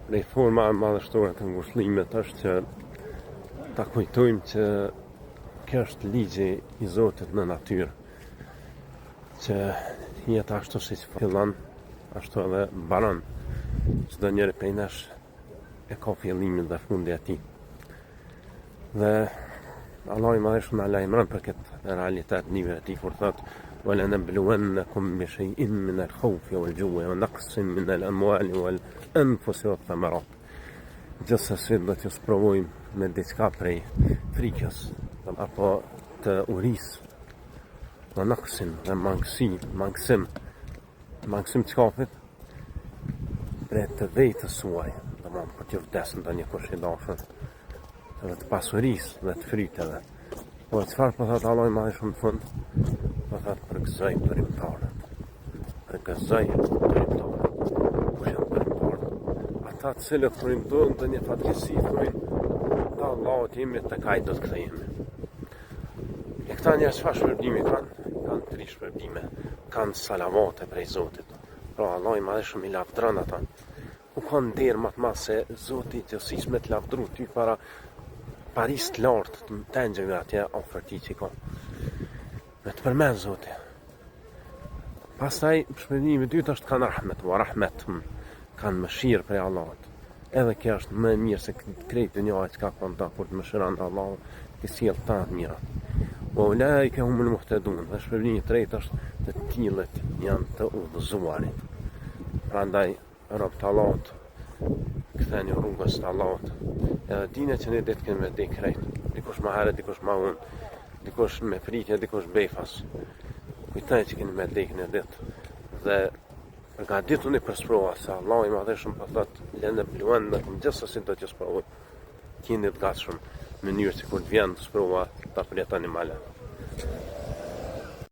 Prej forma madhështore të ngushëllimit është që ta kujtojmë që kjo është ligji i Zotit në natyrë, që jeta ashtu siç fillon, ashtu edhe mbaron. Çdo njeri prej nesh e ka fillimin dhe fundi e tij. Dhe Allah i madhëshëm na lajmëron për këtë realitet në e tij kur thotë وَلَنَبْلُوَنَّكُمْ بِشَيْءٍ مِنَ الْخَوْفِ وَالْجُوعِ وَنَقْصٍ مِنَ الْأَمْوَالِ وَالْأَنْفُسِ وَالثَّمَرَاتِ. Gjithsesi do t'ju sprovojmë me diçka prej frikës apo të urisë, në naqsin dhe mangësim të shkafit prej të vetës suaj, domethënë për t'ju vdesë ndonjë kush i dashur, edhe të pasurisë dhe të fryteve. Po çfarë po thotë Allah i madhëshëm në fund? Po thotë përgëzoj dërimtarët. Përgëzoj dërimtarët. Kush janë dërimtarët? Ata të cilët kur i ndodhin ndonjë fatkeqësi thonë, "Ta Allahut jemi tek ai do të kthehemi." E këta njerëz çfarë shpërbimi kanë? Kanë 3 shpërbime. Kanë salavate prej Zotit. Pra Allah i madhëshëm i lavdron ata. U kanë nder më të madh se Zoti që siç me të lavdru ty para Paris të lartë të tengjeve atje oferti që ka. Me të përmen Zotin. Pastaj shpërbimi i dytë është kanë rahmet, wa rahmet, kanë mëshirë prej Allahut. Edhe kjo është më e mirë se krejt dënjaja që ka kanë ta kur të mëshiron Allahu, të sjell ta të mirat. Wa ulaika humul muhtadun. Dhe shpërbimi i tretë është të tillët janë të udhëzuarit. Prandaj robët Allahut ktheni rrugës të Allahut. Edhe dine që ne ditë kemi me dek krejt. Dikush ma herë, dikush ma unë. Dikush me fritje, dikush befas. Kujtaj që keni me dek në ditë. Dhe nga ditë unë i përsprova se Allah i madhëshëm për thotë لَنَبْلُوَنَّكُمْ gjithsesi do t'ju sprovoj. Keni të gatshëm në mënyrë që kur të vjen të sprova ta përjetoni male.